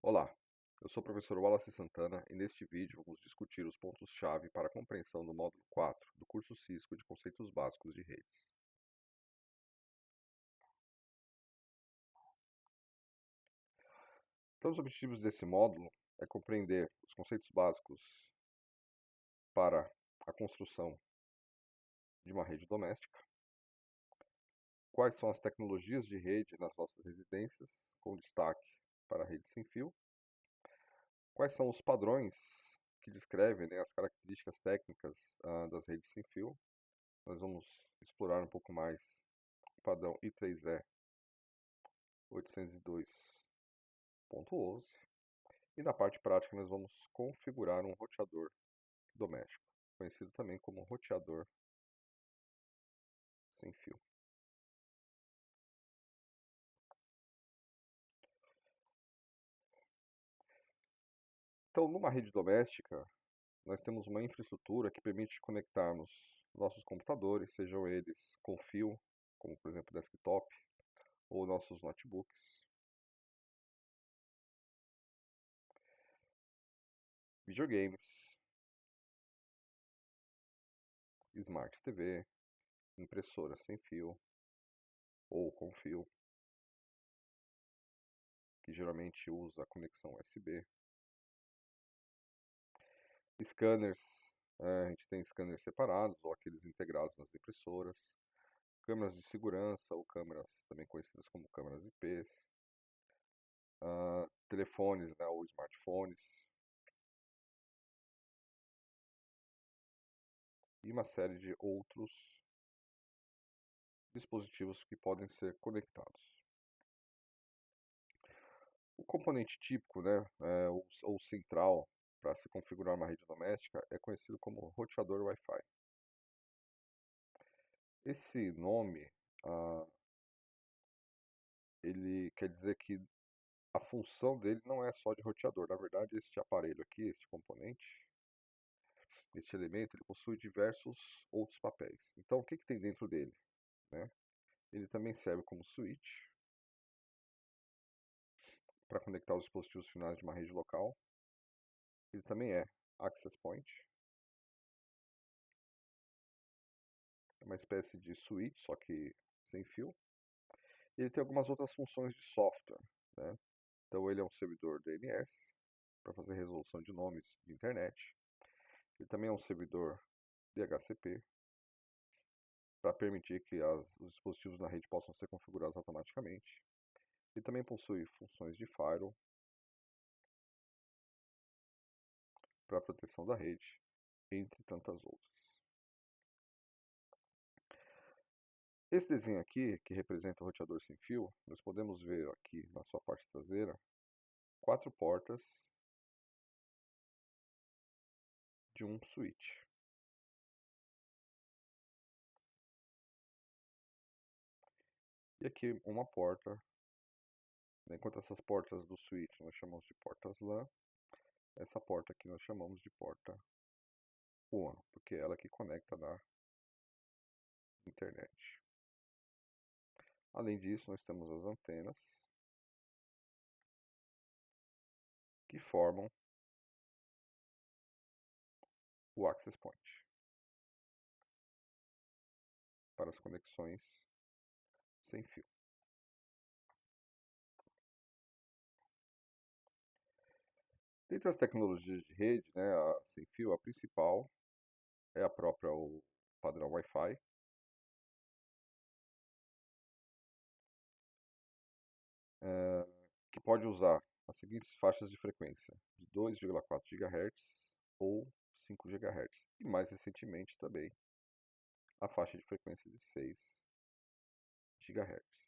Olá, eu sou o professor Wallace Santana e neste vídeo vamos discutir os pontos-chave para a compreensão do módulo 4 do curso Cisco de Conceitos Básicos de Redes. Então, os objetivos desse módulo é compreender os conceitos básicos para a construção de uma rede doméstica, quais são as tecnologias de rede nas nossas residências, com destaque para a rede sem fio, quais são os padrões que descrevem, as características técnicas das redes sem fio. Nós vamos explorar um pouco mais o padrão I3E 802.11 e na parte prática nós vamos configurar um roteador doméstico, conhecido também como roteador sem fio. Então, numa rede doméstica, nós temos uma infraestrutura que permite conectarmos nossos computadores, sejam eles com fio, como por exemplo desktop, ou nossos notebooks, videogames, smart TV, impressora sem fio ou com fio, que geralmente usa a conexão USB. Scanners, a gente tem scanners separados ou aqueles integrados nas impressoras. Câmeras de segurança ou câmeras também conhecidas como câmeras IPs. Telefones, ou smartphones. E uma série de outros dispositivos que podem ser conectados. O componente típico, ou central, para se configurar uma rede doméstica é conhecido como roteador Wi-Fi. Esse nome, ele quer dizer que a função dele não é só de roteador. Na verdade, este aparelho aqui, este componente, este elemento, ele possui diversos outros papéis. Então, o que tem dentro dele? Ele também serve como switch para conectar os dispositivos finais de uma rede local. Ele também é access point, é uma espécie de switch, só que sem fio. Ele tem algumas outras funções de software, né? Então ele é um servidor DNS para fazer resolução de nomes de internet. Ele também é um servidor DHCP para permitir que os dispositivos na rede possam ser configurados automaticamente. Ele também possui funções de firewall para a proteção da rede, entre tantas outras. Esse desenho aqui, que representa o roteador sem fio, nós podemos ver aqui na sua parte traseira 4 portas de um switch. E aqui uma porta, enquanto essas portas do switch nós chamamos de portas LAN, essa porta aqui nós chamamos de porta WAN, porque é ela que conecta na internet. Além disso, nós temos as antenas que formam o access point para as conexões sem fio. Dentre as tecnologias de rede, a sem fio, a principal é a própria o padrão Wi-Fi, que pode usar as seguintes faixas de frequência, de 2,4 GHz ou 5 GHz, e mais recentemente também a faixa de frequência de 6 GHz.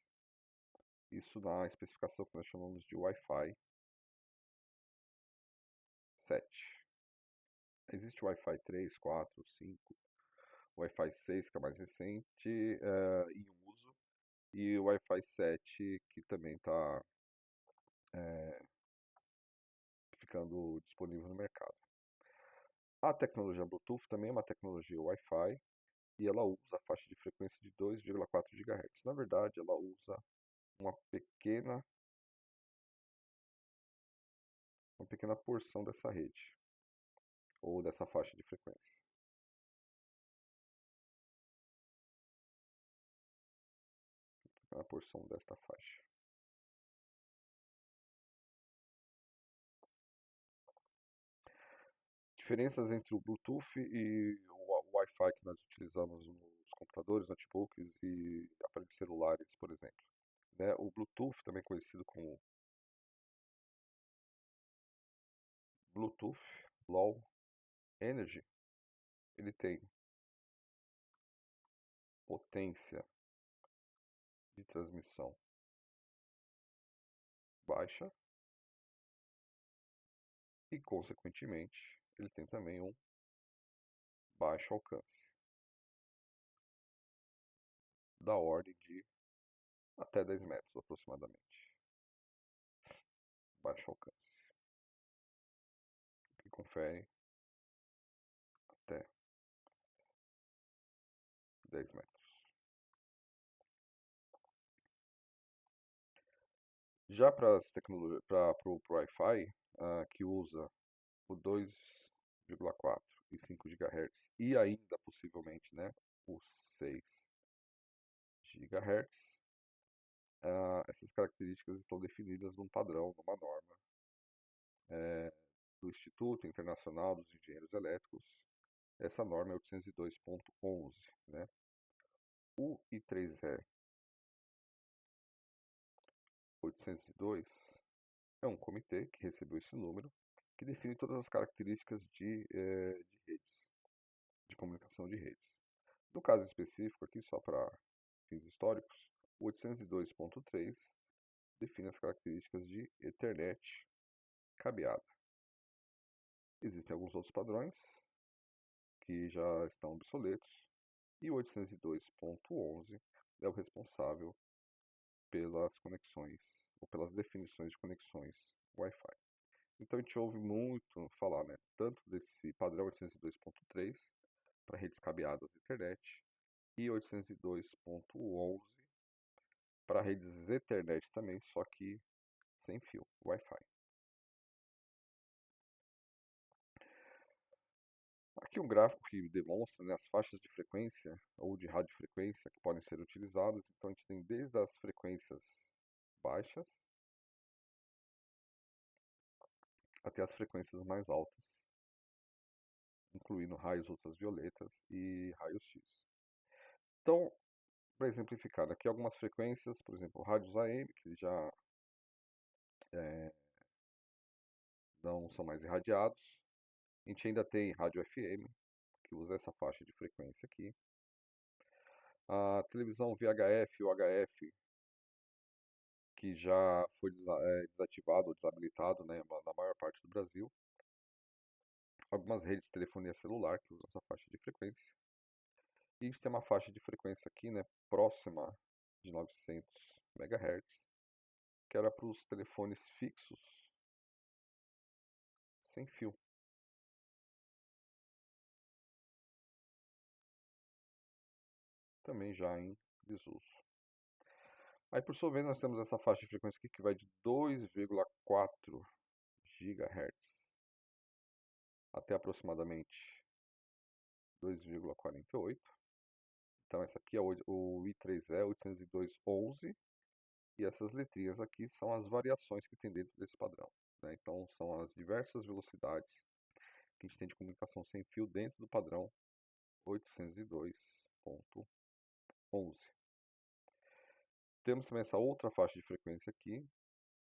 Isso na especificação que nós chamamos de Wi-Fi 7. Existe o Wi-Fi 3, 4, 5, o Wi-Fi 6, que é mais recente, em uso, e o Wi-Fi 7, que também está ficando disponível no mercado. A tecnologia Bluetooth também é uma tecnologia Wi-Fi e ela usa a faixa de frequência de 2,4 GHz. Na verdade, ela usa uma pequena uma pequena porção dessa rede, ou dessa faixa de frequência. Uma porção desta faixa. Diferenças entre o Bluetooth e o Wi-Fi que nós utilizamos nos computadores, notebooks e aparelhos celulares, por exemplo. Né? O Bluetooth, também conhecido como Bluetooth Low Energy, ele tem potência de transmissão baixa e, consequentemente, ele tem também um baixo alcance, da ordem de até 10 metros aproximadamente. Baixo alcance, que confere até 10 metros. Já para o Wi-Fi, que usa o 2,4 e 5 GHz e ainda possivelmente, né, o 6 GHz, essas características estão definidas num padrão, numa norma do Instituto Internacional dos Engenheiros Elétricos. Essa norma é 802.11, né? O I3E 802 é um comitê que recebeu esse número, que define todas as características de redes, de comunicação de redes. No caso específico aqui, só para fins históricos, o 802.3 define as características de Ethernet cabeada. Existem alguns outros padrões que já estão obsoletos, e o 802.11 é o responsável pelas conexões, ou pelas definições de conexões Wi-Fi. Então a gente ouve muito falar, né, tanto desse padrão 802.3 para redes cabeadas Ethernet e 802.11 para redes Ethernet também, só que sem fio, Wi-Fi. Aqui um gráfico que demonstra, né, as faixas de frequência ou de radiofrequência que podem ser utilizadas. Então a gente tem desde as frequências baixas até as frequências mais altas, incluindo raios ultravioletas e raios X. Então, para exemplificar, aqui algumas frequências, por exemplo, rádios AM, que já não são mais irradiados. A gente ainda tem rádio FM, que usa essa faixa de frequência aqui. A televisão VHF ou HF, que já foi desativado ou desabilitado, né, na maior parte do Brasil. Algumas redes de telefonia celular que usam essa faixa de frequência. E a gente tem uma faixa de frequência aqui, né, próxima de 900 MHz, que era para os telefones fixos sem fio. Também já em desuso. Aí, por sua vez, nós temos essa faixa de frequência aqui que vai de 2,4 GHz até aproximadamente 2,48. Então, essa aqui é o I3E 802.11 e essas letrinhas aqui são as variações que tem dentro desse padrão, né? Então, são as diversas velocidades que a gente tem de comunicação sem fio dentro do padrão 802.11. Temos também essa outra faixa de frequência aqui,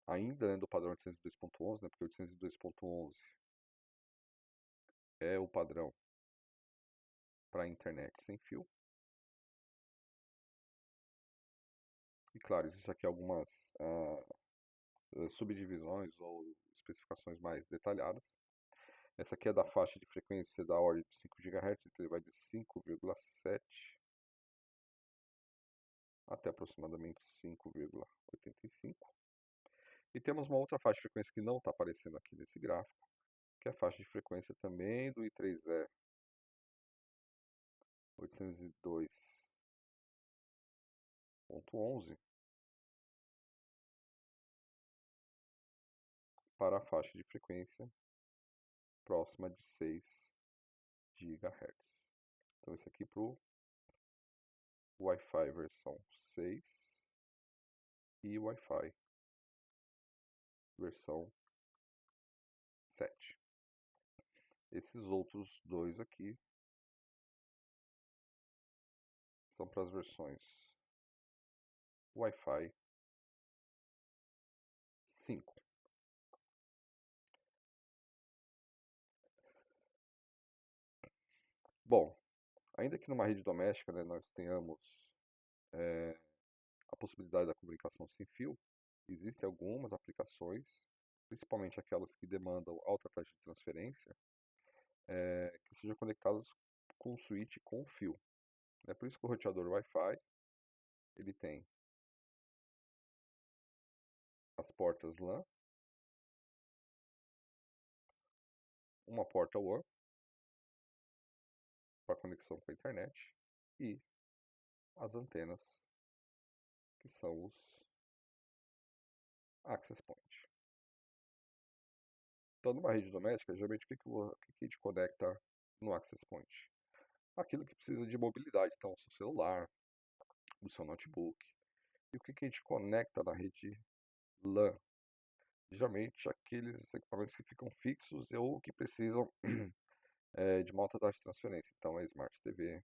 ainda dentro do padrão 802.11, né? Porque 802.11 é o padrão para a internet sem fio. E claro, existem aqui algumas subdivisões ou especificações mais detalhadas. Essa aqui é da faixa de frequência da ordem de 5 GHz, então ele vai de 5,7 até aproximadamente 5,85. E temos uma outra faixa de frequência que não está aparecendo aqui nesse gráfico, que é a faixa de frequência também do I3E 802.11, para a faixa de frequência próxima de 6 GHz. Então, esse aqui para o Wi-Fi versão 6 e Wi-Fi versão 7. Esses outros dois aqui são para as versões Wi-Fi 5. Bom, ainda que numa rede doméstica, né, nós tenhamos a possibilidade da comunicação sem fio, existem algumas aplicações, principalmente aquelas que demandam alta taxa de transferência, que sejam conectadas com o switch com fio. É por isso que o roteador Wi-Fi ele tem as portas LAN, uma porta WAN para conexão com a internet e as antenas que são os access point. Então, numa rede doméstica, geralmente o que a gente conecta no access point? Aquilo que precisa de mobilidade, então o seu celular, o seu notebook. E o que a gente conecta na rede LAN? Geralmente aqueles equipamentos que ficam fixos ou que precisam de uma alta taxa de transferência. Então é Smart TV,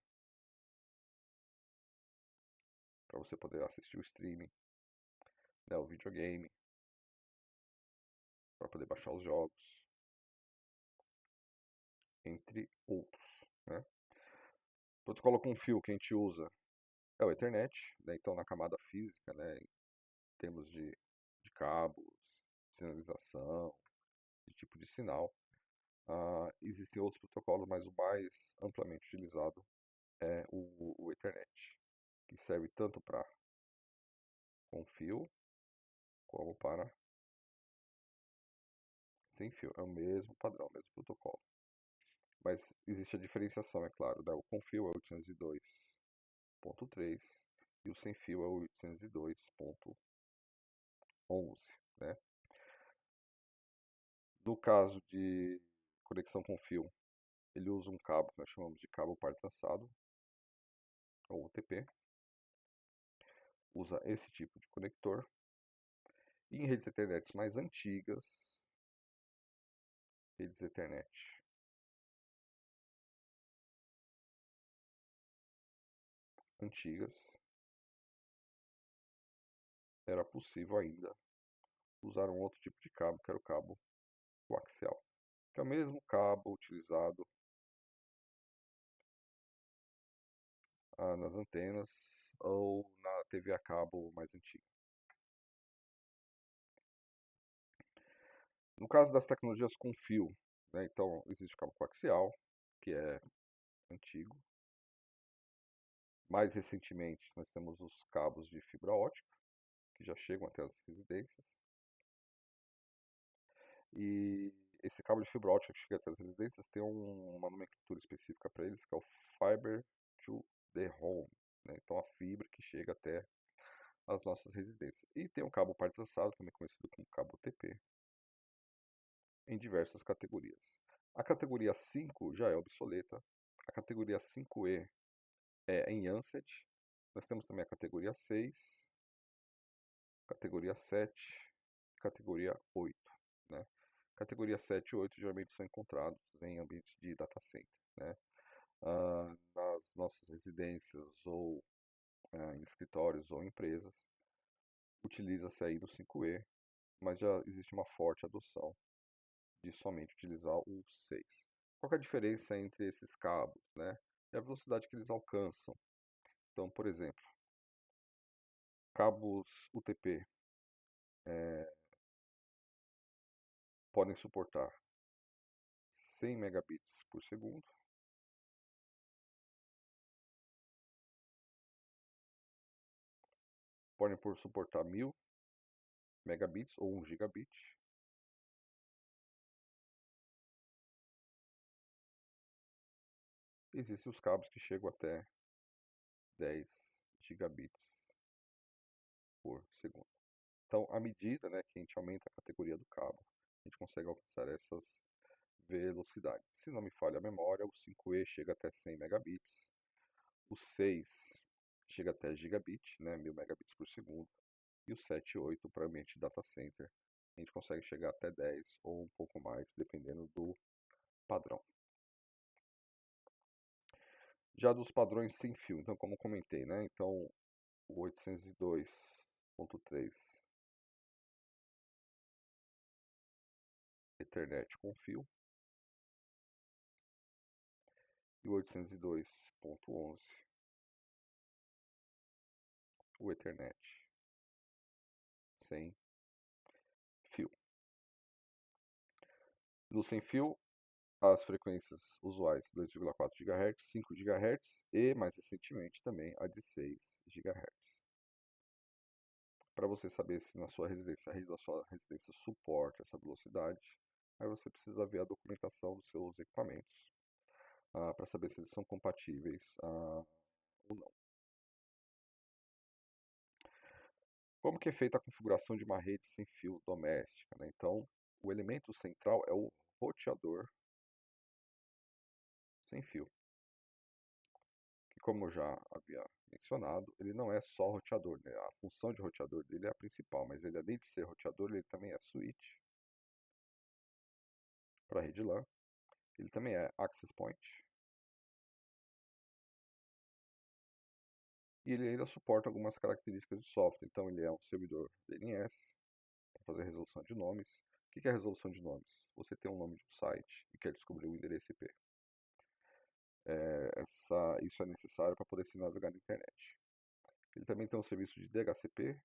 para você poder assistir o streaming, né, o videogame, para poder baixar os jogos, entre outros. Né? O protocolo com fio que a gente usa é o Ethernet, né? Então na camada física, né, em termos de cabos, sinalização, de tipo de sinal. Existem outros protocolos, mas o mais amplamente utilizado é o Ethernet, que serve tanto para com fio como para sem fio. É o mesmo padrão, o mesmo protocolo. Mas existe a diferenciação, é claro, né? O com fio é o 802.3 e o sem fio é o 802.11, né? No caso de conexão com fio, ele usa um cabo que nós chamamos de cabo par trançado, ou UTP. Usa esse tipo de conector. E em redes Ethernet mais antigas, redes Ethernet antigas, era possível ainda usar um outro tipo de cabo, que era o cabo coaxial, que é o mesmo cabo utilizado nas antenas ou na TV a cabo mais antiga. No caso das tecnologias com fio, né, então existe o cabo coaxial, que é antigo. Mais recentemente, nós temos os cabos de fibra ótica, que já chegam até as residências. E esse cabo de fibra ótica que chega até as residências tem uma nomenclatura específica para eles, que é o Fiber to the Home. Né? Então, a fibra que chega até as nossas residências. E tem o cabo par trançado, também conhecido como cabo TP, em diversas categorias. A categoria 5 já é obsoleta. A categoria 5E é em Ansett. Nós temos também a categoria 6, categoria 7, categoria 8. Né? Categoria 7 e 8 geralmente são encontrados em ambientes de data center. Né? Nas nossas residências ou em escritórios ou empresas, utiliza-se aí do 5E, mas já existe uma forte adoção de somente utilizar o 6. Qual que é a diferença entre esses cabos? Né? É a velocidade que eles alcançam. Então, por exemplo, cabos UTP podem suportar 100 megabits por segundo, podem suportar 1000 megabits ou 1 gigabit. Existem os cabos que chegam até 10 gigabits por segundo. Então, à medida, né, que a gente aumenta a categoria do cabo, a gente consegue alcançar essas velocidades. Se não me falha a memória, o 5E chega até 100 megabits, o 6 chega até gigabit, né, 1000 megabits por segundo, e o 7 e 8 para ambiente data center, a gente consegue chegar até 10 ou um pouco mais, dependendo do padrão. Já dos padrões sem fio, então como comentei, né, então o 802.3 Ethernet com fio e o 802.11 o Ethernet sem fio. No sem fio, as frequências usuais 2,4 GHz, 5 GHz e, mais recentemente, também a de 6 GHz. Para você saber se na sua residência, a rede da sua residência suporta essa velocidade, aí você precisa ver a documentação dos seus equipamentos para saber se eles são compatíveis ou não. Como que é feita a configuração de uma rede sem fio doméstica, né? Então, o elemento central é o roteador sem fio, que como eu já havia mencionado, ele não é só roteador, né? A função de roteador dele é a principal, mas ele além de ser roteador, ele também é switch para rede LAN, ele também é access point, e ele ainda suporta algumas características de software. Então, ele é um servidor DNS, para fazer resolução de nomes. O que é resolução de nomes? Você tem um nome de um site e quer descobrir o endereço IP. Isso é necessário para poder se navegar na internet. Ele também tem um serviço de DHCP,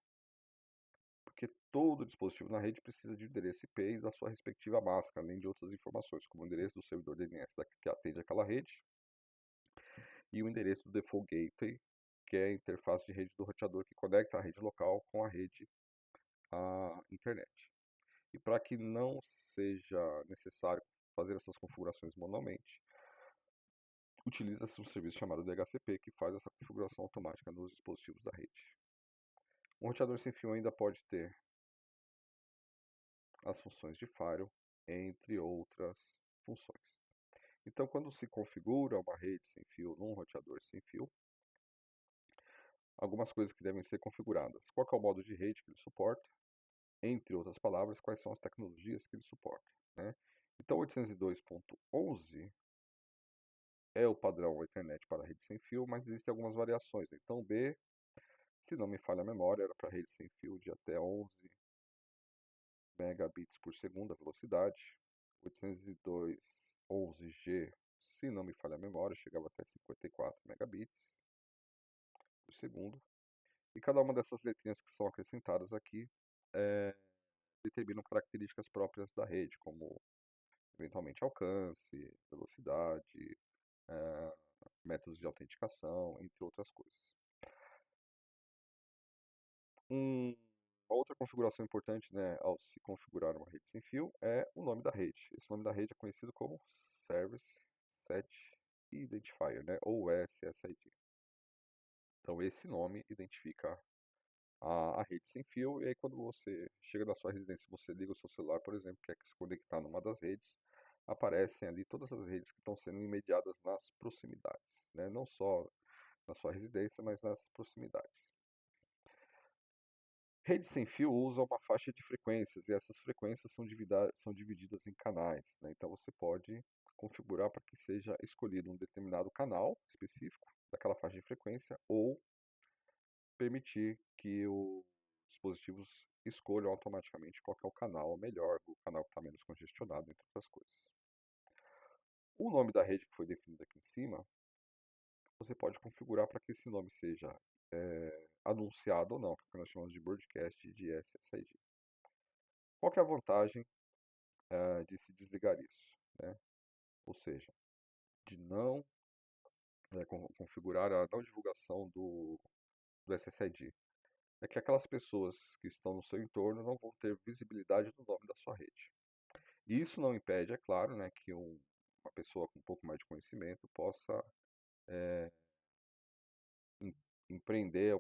porque todo dispositivo na rede precisa de endereço IP e da sua respectiva máscara, além de outras informações, como o endereço do servidor DNS que atende aquela rede e o endereço do Default Gateway, que é a interface de rede do roteador que conecta a rede local com a rede à internet. E para que não seja necessário fazer essas configurações manualmente, utiliza-se um serviço chamado DHCP que faz essa configuração automática nos dispositivos da rede. Um roteador sem fio ainda pode ter as funções de firewall, entre outras funções. Então, quando se configura uma rede sem fio num roteador sem fio, algumas coisas que devem ser configuradas. Qual é o modo de rede que ele suporta? Entre outras palavras, quais são as tecnologias que ele suporta, né? Então, 802.11 é o padrão Ethernet para rede sem fio, mas existem algumas variações. Então, B, se não me falha a memória, era para rede sem fio de até 11 megabits por segundo a velocidade. 802.11G, se não me falha a memória, chegava até 54 megabits por segundo. E cada uma dessas letrinhas que são acrescentadas aqui determinam características próprias da rede, como eventualmente alcance, velocidade, métodos de autenticação, entre outras coisas. Uma outra configuração importante, né, ao se configurar uma rede sem fio é o nome da rede. Esse nome da rede é conhecido como Service Set Identifier, né, ou SSID. Então esse nome identifica a rede sem fio, e aí quando você chega na sua residência, você liga o seu celular, por exemplo, quer se conectar numa das redes, aparecem ali todas as redes que estão sendo imediadas nas proximidades, né? Não só na sua residência, mas nas proximidades. Rede sem fio usa uma faixa de frequências, e essas frequências são divididas em canais, né? Então você pode configurar para que seja escolhido um determinado canal específico daquela faixa de frequência, ou permitir que os dispositivos escolham automaticamente qual que é o canal melhor, o canal que está menos congestionado, entre outras coisas. O nome da rede que foi definido aqui em cima, você pode configurar para que esse nome seja anunciado ou não, que nós chamamos de broadcast de SSID. Qual que é a vantagem de se desligar isso, né? Ou seja, de não configurar a não divulgação do SSID. É que aquelas pessoas que estão no seu entorno não vão ter visibilidade do nome da sua rede. E isso não impede, é claro, né, que uma pessoa com um pouco mais de conhecimento possa empreender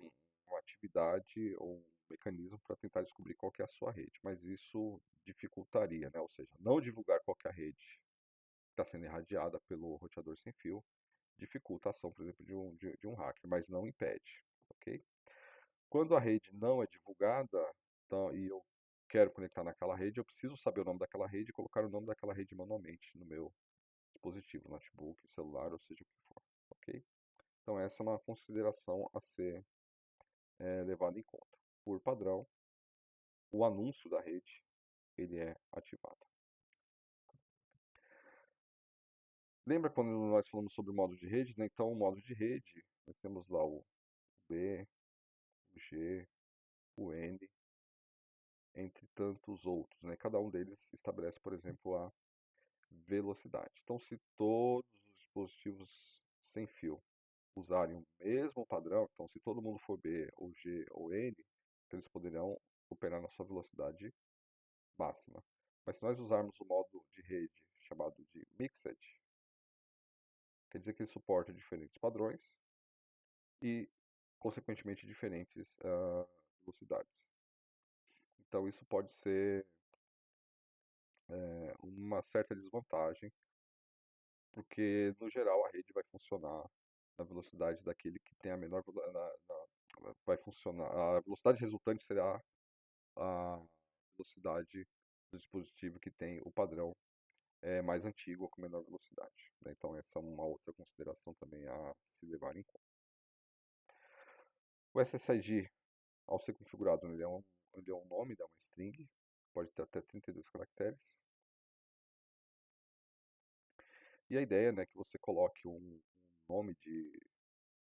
uma atividade ou um mecanismo para tentar descobrir qual que é a sua rede, mas isso dificultaria, né? Ou seja, não divulgar qual que é a rede que está sendo irradiada pelo roteador sem fio dificulta a ação, por exemplo, de um hacker, mas não impede, ok? Quando a rede não é divulgada, então, e eu quero conectar naquela rede, eu preciso saber o nome daquela rede e colocar o nome daquela rede manualmente no meu dispositivo, notebook, celular, ou seja o que for, ok? Então essa é uma consideração a ser levada em conta. Por padrão, o anúncio da rede ele é ativado. Lembra quando nós falamos sobre o modo de rede, né? Então o modo de rede, nós temos lá o B, o G, o N, entre tantos outros, né? Cada um deles estabelece, por exemplo, a velocidade. Então, se todos os dispositivos sem fio usarem o mesmo padrão, então se todo mundo for B ou G ou N, eles poderão operar na sua velocidade máxima. Mas se nós usarmos o modo de rede chamado de Mixed, quer dizer que ele suporta diferentes padrões e, consequentemente, diferentes velocidades. Então isso pode ser uma certa desvantagem, porque no geral a rede vai funcionar na velocidade daquele que tem a menor vai funcionar. A velocidade resultante será a velocidade do dispositivo que tem o padrão mais antigo ou com menor velocidade, né? Então essa é uma outra consideração também a se levar em conta. O SSID, ao ser configurado, ele é um nome, ele é uma string, pode ter até 32 caracteres. E a ideia, né, é que você coloque um nome de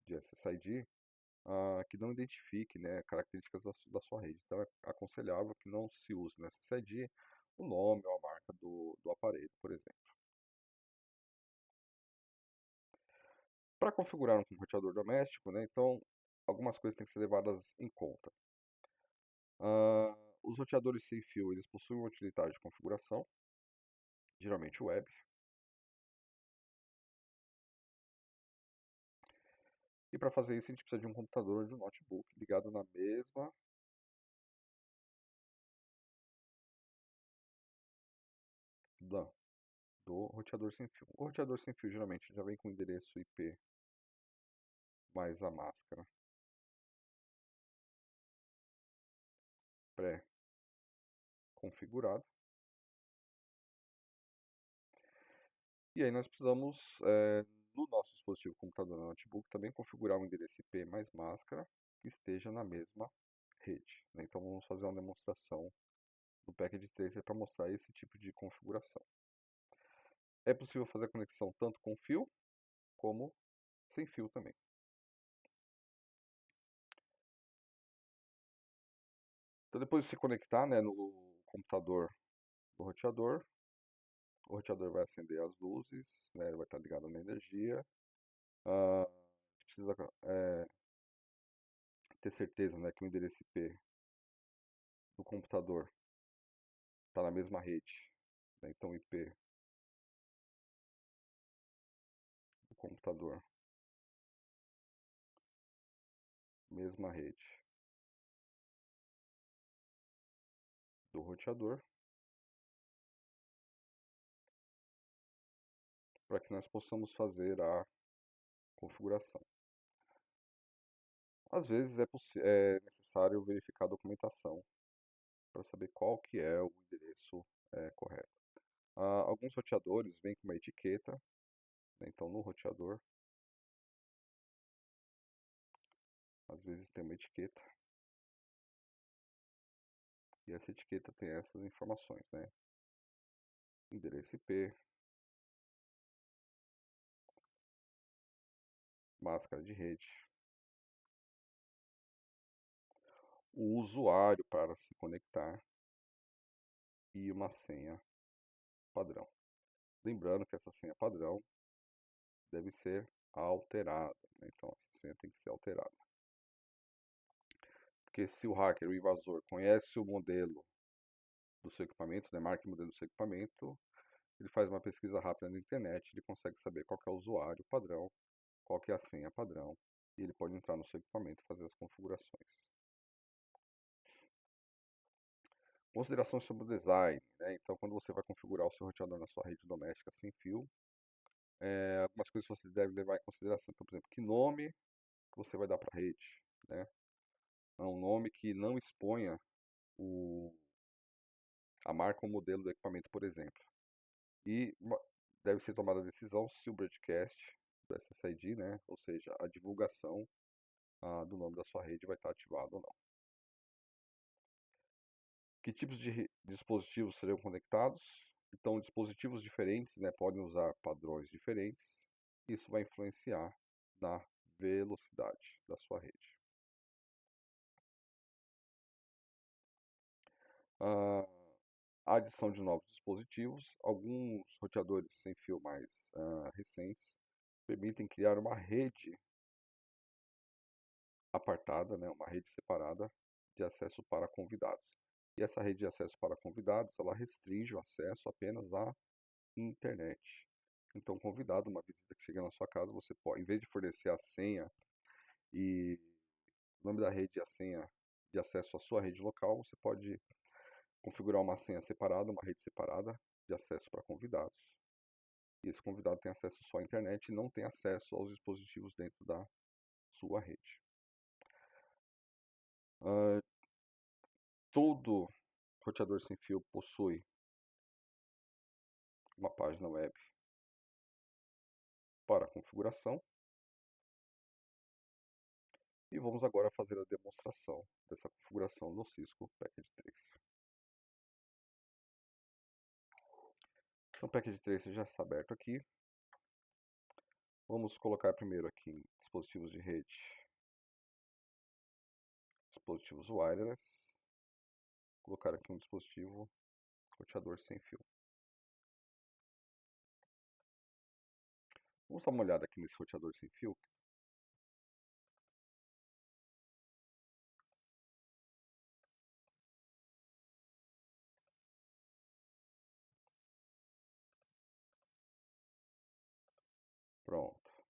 SSID que não identifique, né, características da sua rede. Então é aconselhável que não se use no SSID o nome ou a marca do aparelho, por exemplo. Para configurar um roteador doméstico, né, então algumas coisas têm que ser levadas em conta. Os roteadores sem fio, eles possuem uma utilitário de configuração, geralmente web. E para fazer isso a gente precisa de um computador ou de um notebook ligado na mesma do roteador sem fio. O roteador sem fio geralmente já vem com o endereço IP mais a máscara pré-configurado. E aí nós precisamos, no nosso dispositivo computador ou notebook, também configurar um endereço IP mais máscara que esteja na mesma rede, né? Então vamos fazer uma demonstração do Packet Tracer para mostrar esse tipo de configuração. É possível fazer a conexão tanto com fio como sem fio também. Então depois de se conectar, né, no computador do roteador, o roteador vai acender as luzes, né, ele vai estar ligado na energia. A gente precisa ter certeza, né, que o endereço IP do computador está na mesma rede, né? Então IP do computador, mesma rede do roteador, para que nós possamos fazer a configuração. Às vezes é necessário verificar a documentação para saber qual que é o endereço correto. Alguns roteadores vêm com uma etiqueta, né? Então no roteador, às vezes tem uma etiqueta, e essa etiqueta tem essas informações, né? Endereço IP, máscara de rede, o usuário para se conectar e uma senha padrão. Lembrando que essa senha padrão deve ser alterada, né? Então essa senha tem que ser alterada. Porque se o hacker, o invasor, conhece o modelo do seu equipamento, né, marca o modelo do seu equipamento, ele faz uma pesquisa rápida na internet, ele consegue saber qual que é o usuário padrão, qual que é a senha padrão, e ele pode entrar no seu equipamento e fazer as configurações. Considerações sobre o design, né? Então, quando você vai configurar o seu roteador na sua rede doméstica sem fio, algumas coisas você deve levar em consideração. Então, por exemplo, que nome que você vai dar para a rede, né? É um nome que não exponha a marca ou modelo do equipamento, por exemplo. E deve ser tomada a decisão se o broadcast do SSID, né? Ou seja, a divulgação do nome da sua rede vai estar ativado ou não. Que tipos de dispositivos serão conectados? Então, dispositivos diferentes, né, podem usar padrões diferentes. Isso vai influenciar na velocidade da sua rede. A adição de novos dispositivos. Alguns roteadores sem fio mais recentes permitem criar uma rede apartada, né, uma rede separada de acesso para convidados. E essa rede de acesso para convidados, ela restringe o acesso apenas à internet. Então, convidado, uma visita que chega na sua casa, você pode, em vez de fornecer a senha e o nome da rede e a senha de acesso à sua rede local, você pode configurar uma senha separada, uma rede separada de acesso para convidados. E esse convidado tem acesso só à internet e não tem acesso aos dispositivos dentro da sua rede. Todo roteador sem fio possui uma página web para configuração. E vamos agora fazer a demonstração dessa configuração no Cisco Packet Tracer. Então, o Packet Tracer já está aberto aqui. Vamos colocar primeiro aqui em dispositivos de rede, dispositivos wireless. Colocar aqui um dispositivo roteador sem fio. Vamos dar uma olhada aqui nesse roteador sem fio. Pronto.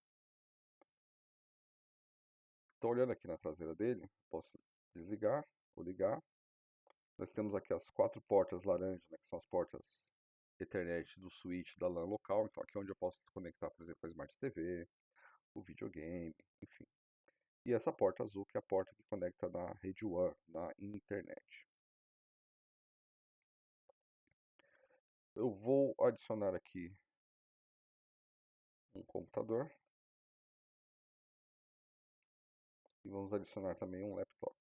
Estou olhando aqui na traseira dele. Posso desligar ou ligar. Nós temos aqui as 4 portas laranja, né, que são as portas Ethernet do switch da LAN local. Então aqui é onde eu posso conectar, por exemplo, a Smart TV, o videogame, enfim. E essa porta azul que é a porta que conecta na rede WAN, na internet. Eu vou adicionar aqui um computador. E vamos adicionar também um laptop.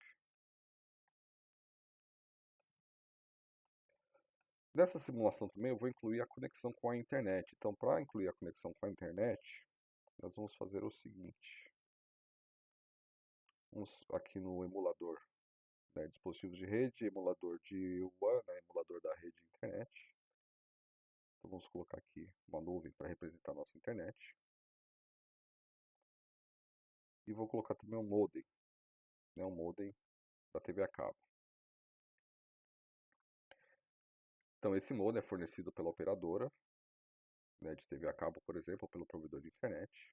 Nessa simulação também eu vou incluir a conexão com a internet. Então, para incluir a conexão com a internet, nós vamos fazer o seguinte. Vamos aqui no emulador, né, dispositivos de rede, emulador de WAN, né, emulador da rede de internet. Então, vamos colocar aqui uma nuvem para representar a nossa internet. E vou colocar também um modem, né, um modem da TV a cabo. Então, esse modem é fornecido pela operadora, né, de TV a cabo, por exemplo, ou pelo provedor de internet.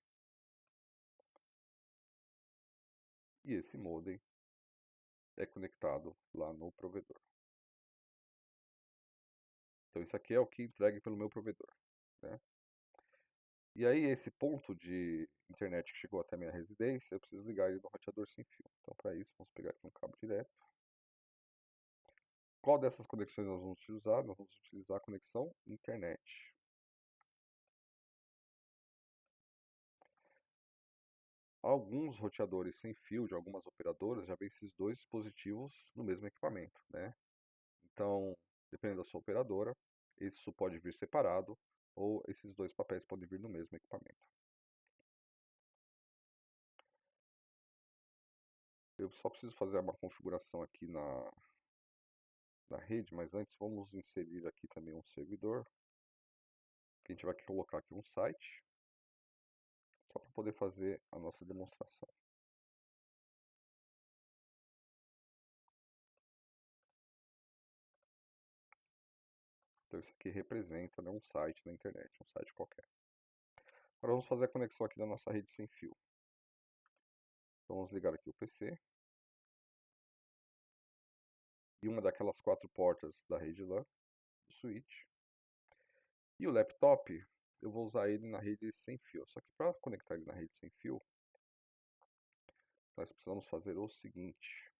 E esse modem é conectado lá no provedor. Então isso aqui é o que entregue pelo meu provedor, né? E aí esse ponto de internet que chegou até a minha residência, eu preciso ligar ele no roteador sem fio. Então para isso, vamos pegar aqui um cabo direto. Qual dessas conexões nós vamos utilizar? Nós vamos utilizar a conexão internet. Alguns roteadores sem fio de algumas operadoras já vêm esses dois dispositivos no mesmo equipamento, né? Então, dependendo da sua operadora, isso pode vir separado ou esses dois papéis podem vir no mesmo equipamento. Eu só preciso fazer uma configuração aqui na rede, mas antes vamos inserir aqui também um servidor. Que a gente vai colocar aqui um site, só para poder fazer a nossa demonstração. Então isso aqui representa, né, um site na internet, um site qualquer. Agora vamos fazer a conexão aqui da nossa rede sem fio. Então vamos ligar aqui o PC. E uma daquelas 4 portas da rede LAN do switch. E o laptop, eu vou usar ele na rede sem fio. Só que para conectar ele na rede sem fio, nós precisamos fazer o seguinte.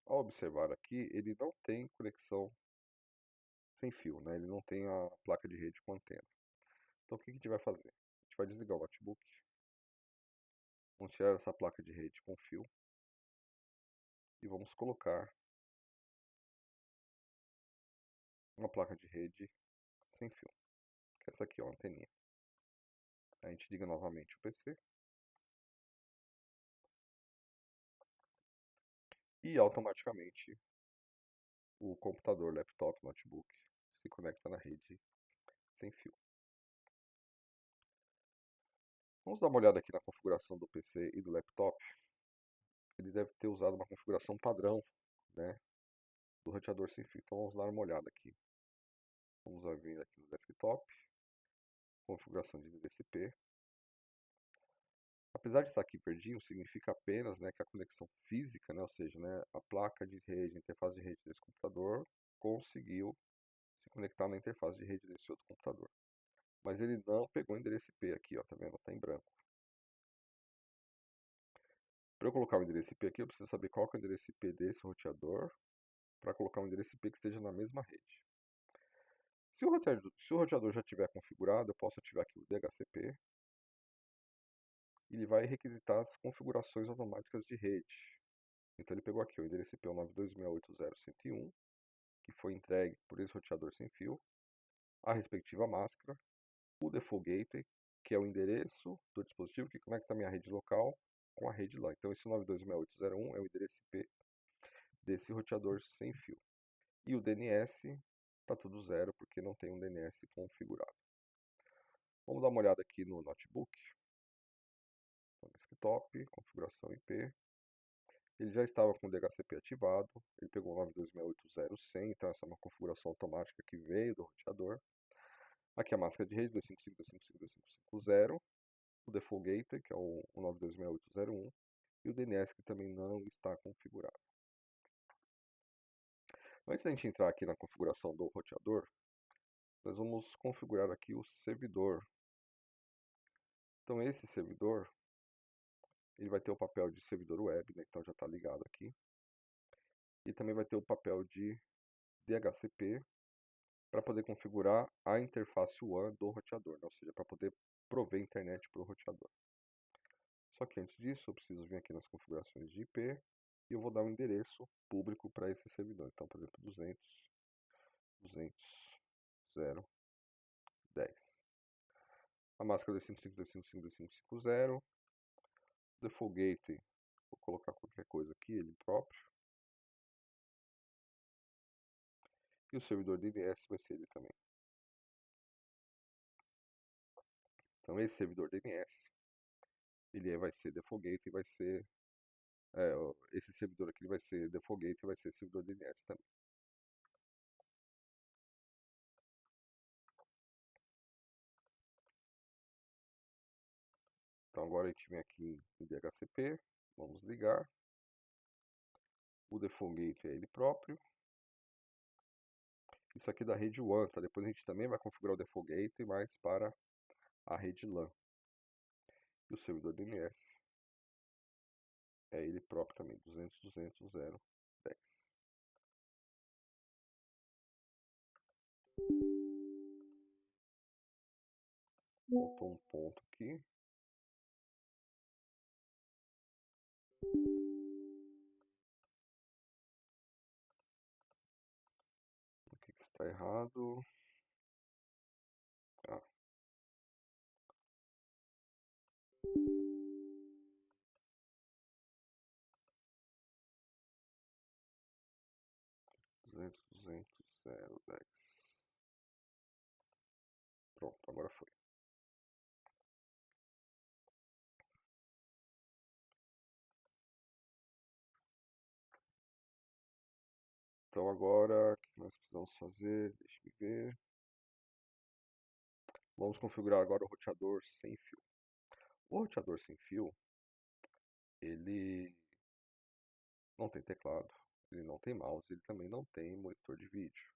Ao observar aqui, ele não tem conexão sem fio, né? Ele não tem a placa de rede com antena. Então o que a gente vai fazer? A gente vai desligar o notebook. Vamos tirar essa placa de rede com fio. E vamos colocar uma placa de rede sem fio. Que essa aqui é uma anteninha. A gente liga novamente o PC. E automaticamente o computador, laptop, notebook se conecta na rede sem fio. Vamos dar uma olhada aqui na configuração do PC e do laptop. Ele deve ter usado uma configuração padrão, né, do roteador sem fio. Então vamos dar uma olhada aqui. Vamos vir aqui no desktop, configuração de DCP. Apesar de estar aqui perdido, significa apenas, né, que a conexão física, né, ou seja, né, a placa de rede, a interface de rede desse computador conseguiu se conectar na interface de rede desse outro computador. Mas ele não pegou o endereço IP aqui, ó, tá vendo? Está em branco. Para eu colocar o endereço IP aqui, eu preciso saber qual que é o endereço IP desse roteador para colocar um endereço IP que esteja na mesma rede. Se o roteador já estiver configurado, eu posso ativar aqui o DHCP. E ele vai requisitar as configurações automáticas de rede. Então ele pegou aqui o endereço IP 192.168.101, que foi entregue por esse roteador sem fio, a respectiva máscara, o default gateway, que é o endereço do dispositivo que conecta a minha rede local com a rede LAN. Então esse 92.168.101 é o endereço IP desse roteador sem fio. E o DNS está tudo zero, porque não tem um DNS configurado. Vamos dar uma olhada aqui no notebook. Então, desktop, configuração IP. Ele já estava com o DHCP ativado, ele pegou o 92.168.100, então essa é uma configuração automática que veio do roteador. Aqui a máscara de rede 255.255.255.0, o default gateway, que é o 92.168.0.1, e o DNS que também não está configurado. Antes da gente entrar aqui na configuração do roteador, nós vamos configurar aqui o servidor. Então esse servidor, ele vai ter o papel de servidor web, né, então já está ligado aqui. E também vai ter o papel de DHCP, para poder configurar a interface WAN do roteador, né? Ou seja, para poder prover internet para o roteador. Só que antes disso, eu preciso vir aqui nas configurações de IP e eu vou dar um endereço público para esse servidor. Então, por exemplo, 200.200.0.10. A máscara 255.255.255.0. Default gateway, vou colocar qualquer coisa aqui, ele próprio. E o servidor DNS vai ser ele também. Então esse servidor DNS, ele vai ser default gateway e vai ser esse servidor aqui vai ser default gateway e vai ser servidor DNS também. Então agora a gente vem aqui em DHCP, vamos ligar. O default gateway é ele próprio. Isso aqui da rede WAN, tá? Depois a gente também vai configurar o default gateway, mas para a rede LAN. E o servidor DNS é ele próprio também, 200.200.0.10. Faltou um ponto aqui. O que está errado? Ah. Pronto, agora foi. Então agora, o que nós precisamos fazer? Deixa eu ver. Vamos configurar agora o roteador sem fio. O roteador sem fio, ele não tem teclado, ele não tem mouse, ele também não tem monitor de vídeo.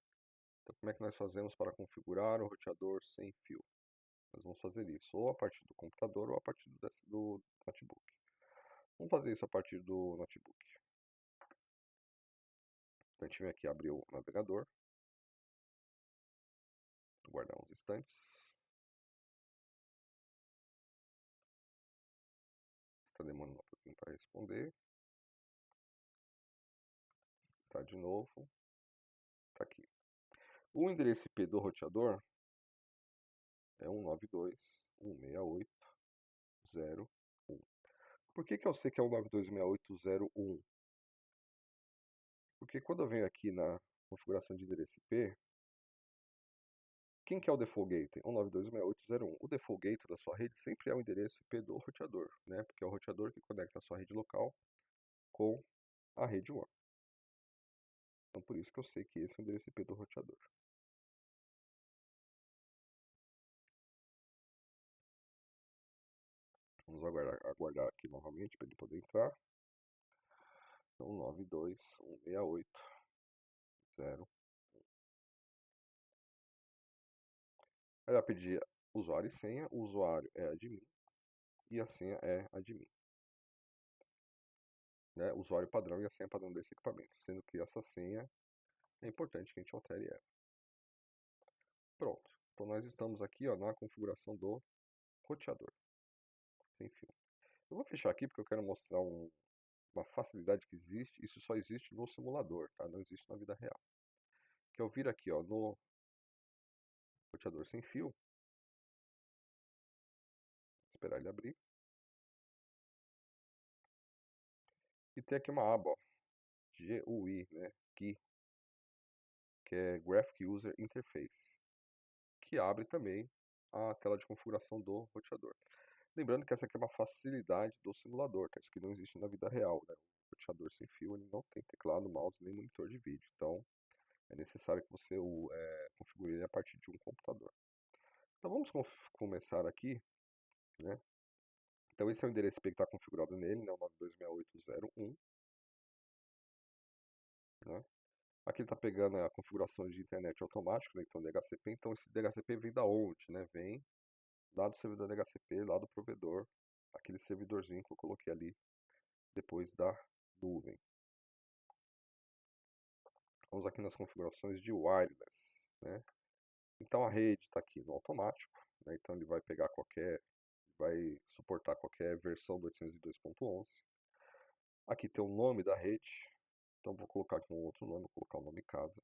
Então, como é que nós fazemos para configurar o roteador sem fio? Nós vamos fazer isso ou a partir do computador ou a partir do notebook. Vamos fazer isso a partir do notebook. Então, a gente vem aqui abrir o navegador, aguardar uns instantes. Está demorando um pouquinho para responder. Tá de novo. Tá aqui. O endereço IP do roteador é 192.168.0.1. Por que eu sei que é 192.168.0.1? Porque quando eu venho aqui na configuração de endereço IP, quem que é o default gateway? 192.168.0.1. O default gateway da sua rede sempre é o endereço IP do roteador, né? Porque é o roteador que conecta a sua rede local com a rede WAN. Então por isso que eu sei que esse é o endereço IP do roteador. Vamos aguardar aqui novamente para ele poder entrar. Então 192.168.0. Aí vai pedir usuário e senha. O usuário é admin e a senha é admin. Né? Usuário padrão e a senha padrão desse equipamento. Sendo que essa senha é importante que a gente altere ela. Pronto. Então nós estamos aqui ó, na configuração do roteador sem fio. Eu vou fechar aqui porque eu quero mostrar uma facilidade que existe. Isso só existe no simulador, tá? Não existe na vida real. Que eu vir aqui ó, no roteador sem fio. Esperar ele abrir. E tem aqui uma aba, ó, GUI, né? GUI, que é Graphic User Interface, que abre também a tela de configuração do roteador. Lembrando que essa aqui é uma facilidade do simulador, tá? Isso que não existe na vida real, né? O roteador sem fio ele não tem teclado, mouse nem monitor de vídeo, então é necessário que você configure ele a partir de um computador. Então vamos começar aqui, né? Então esse é o endereço IP que está configurado nele, né? O 92.168.0.1, né? Aqui ele está pegando a configuração de internet automática, né? Então DHCP. Então esse DHCP vem da onde, né? Vem lá do servidor DHCP, lá do provedor, aquele servidorzinho que eu coloquei ali depois da nuvem. Vamos aqui nas configurações de wireless, né? Então a rede está aqui no automático, né? Então ele vai pegar vai suportar qualquer versão do 802.11. Aqui tem o nome da rede, então vou colocar aqui um outro nome, vou colocar o nome casa.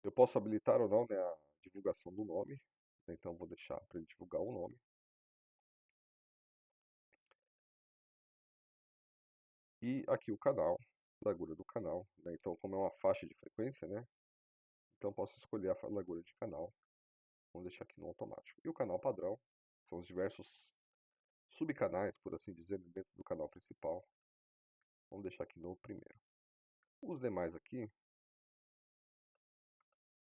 Eu posso habilitar ou não, né, a divulgação do nome, né? Então vou deixar para ele divulgar o nome. E aqui o canal, largura do canal, né? Então como é uma faixa de frequência, né? Então posso escolher a largura de canal. Vamos deixar aqui no automático. E o canal padrão são os diversos subcanais, por assim dizer, dentro do canal principal. Vamos deixar aqui no primeiro. Os demais aqui,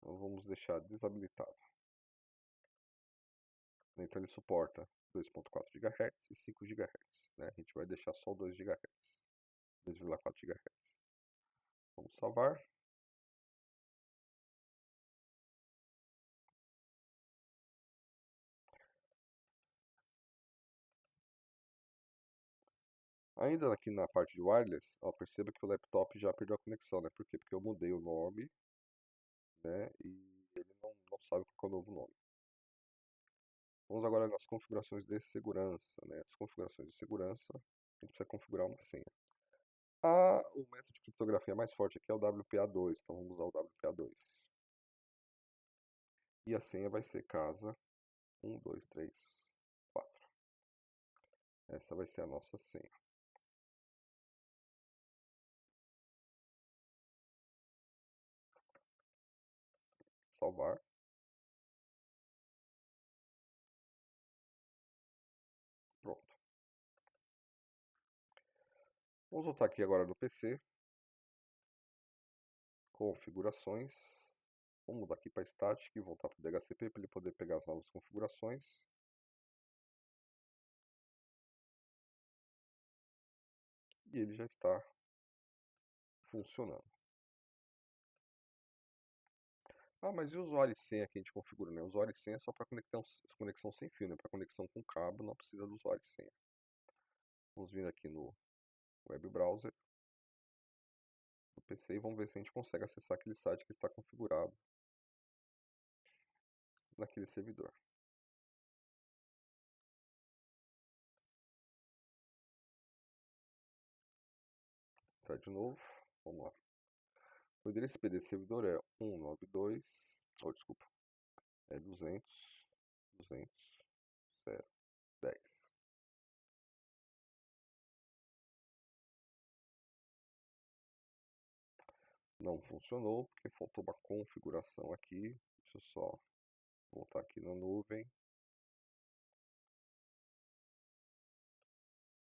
nós vamos deixar desabilitado. Então ele suporta 2.4 GHz e 5 GHz. Né? A gente vai deixar só 2 GHz, 2,4 GHz. Vamos salvar. Ainda aqui na parte de wireless, ó, perceba que o laptop já perdeu a conexão, né? Por quê? Porque eu mudei o nome, né? E ele não sabe qual é o novo nome. Vamos agora nas configurações de segurança, né? As configurações de segurança, a gente precisa configurar uma senha. O método de criptografia mais forte aqui é o WPA2, então vamos usar o WPA2. E a senha vai ser casa 1, 2, 3, 4. Essa vai ser a nossa senha. Salvar. Pronto. Vamos voltar aqui agora no PC. Configurações. Vamos mudar aqui para Static e voltar para o DHCP para ele poder pegar as novas configurações. E ele já está funcionando. Ah, mas e o usuário e senha que a gente configura, né? O usuário e senha é só para conexão sem fio, né? Para conexão com cabo não precisa do usuário e senha. Vamos vir aqui no web browser do PC e vamos ver se a gente consegue acessar aquele site que está configurado naquele servidor. Tá de novo, vamos lá. O endereço IP desse servidor é 192, desculpa, é 200, 10. Não funcionou porque faltou uma configuração aqui. Deixa eu só voltar aqui na nuvem.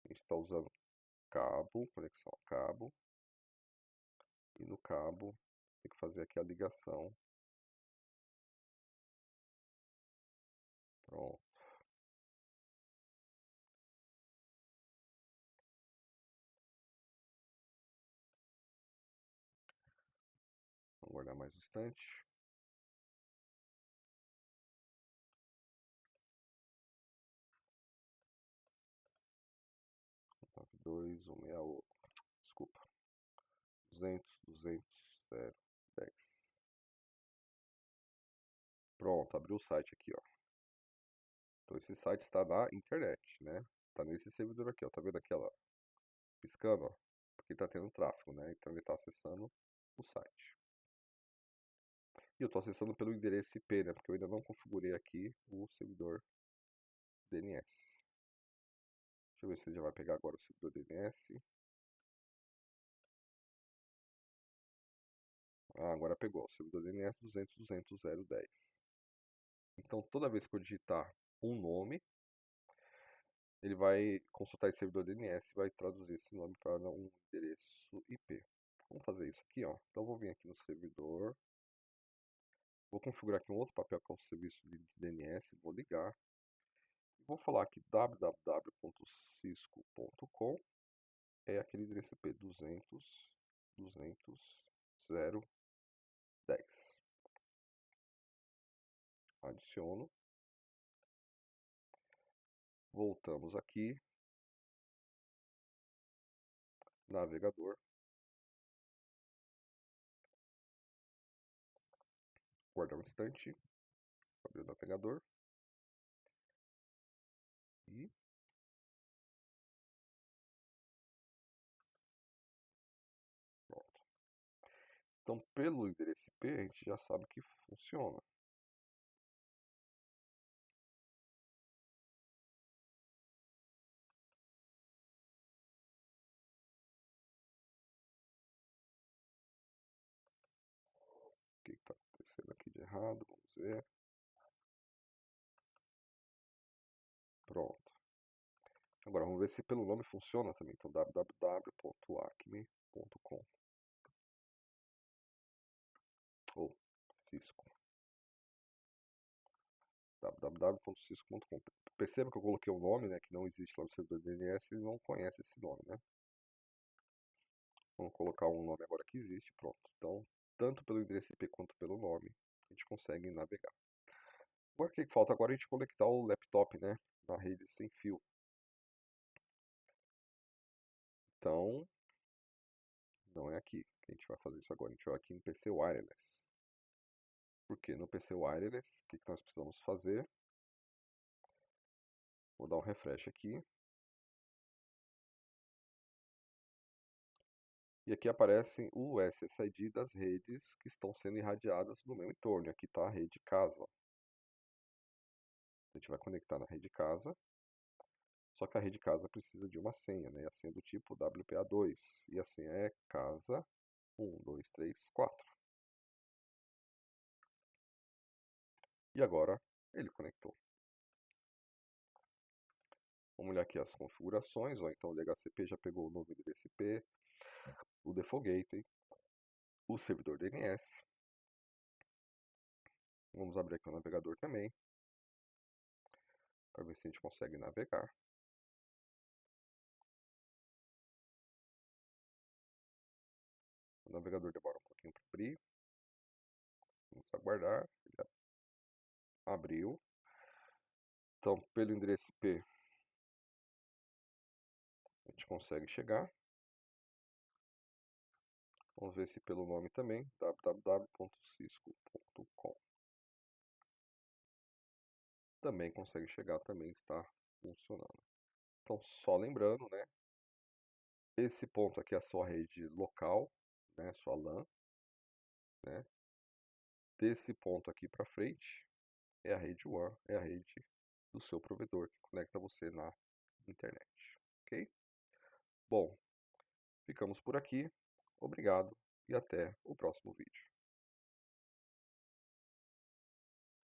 A gente está usando cabo, conexão a cabo. E no cabo tem que fazer aqui a ligação. Pronto. Vamos guardar mais um instante. Dois, 168. Desculpa. 200, 10. Pronto, abriu o site aqui, ó. Então esse site está na internet, né? Está nesse servidor aqui, ó. Tá vendo aquela piscando, ó? Porque está tendo tráfego, né? Então ele está acessando o site. E eu estou acessando pelo endereço IP, né? Porque eu ainda não configurei aqui o servidor DNS. Deixa eu ver se ele já vai pegar agora o servidor DNS. Ah, agora pegou. O servidor DNS 200.200.0.10. Então toda vez que eu digitar um nome, ele vai consultar esse servidor DNS e vai traduzir esse nome para um endereço IP. Vamos fazer isso aqui, ó. Então eu vou vir aqui no servidor. Vou configurar aqui um outro papel que é o serviço de DNS. Vou ligar. Vou falar aqui www.cisco.com é aquele endereço IP 200.200.0.10. Adiciono. Voltamos aqui. Navegador. Guardar um instante. Abrir o navegador. E pronto. Então, pelo endereço IP, a gente já sabe que funciona. O que está acontecendo aqui de errado? Vamos ver. Pronto. Agora vamos ver se pelo nome funciona também. Então www.acme.com ou Cisco. www.cisco.com. Perceba que eu coloquei um nome, né, que não existe lá no servidor DNS, ele não conhece esse nome, né? Vamos colocar um nome agora que existe, pronto. Então, tanto pelo endereço IP quanto pelo nome, a gente consegue navegar. Agora o que falta? Agora a gente conectar o laptop, né, na rede sem fio. Então, não é aqui que a gente vai fazer isso agora. A gente vai aqui no PC Wireless. Porque no PC Wireless, o que nós precisamos fazer? Vou dar um refresh aqui. E aqui aparecem o SSID das redes que estão sendo irradiadas no meu entorno. Aqui está a rede casa. A gente vai conectar na rede casa. Só que a rede casa precisa de uma senha, né? A senha do tipo WPA2. E a senha é casa 1, 2, 3, 4. E agora ele conectou. Vamos olhar aqui as configurações. Ó. Então o DHCP já pegou o nome do DCP, o Default Gateway, o servidor DNS. Vamos abrir aqui o navegador também, para ver se a gente consegue navegar. O navegador demora um pouquinho para abrir. Vamos aguardar. Já abriu. Então, pelo endereço IP, a gente consegue chegar. Vamos ver se pelo nome também, www.cisco.com. Também consegue chegar, também está funcionando. Então, só lembrando, né? Esse ponto aqui é a sua rede local, né? Sua LAN, né? Desse ponto aqui para frente é a rede WAN, é a rede do seu provedor que conecta você na internet, ok? Bom, ficamos por aqui. Obrigado e até o próximo vídeo.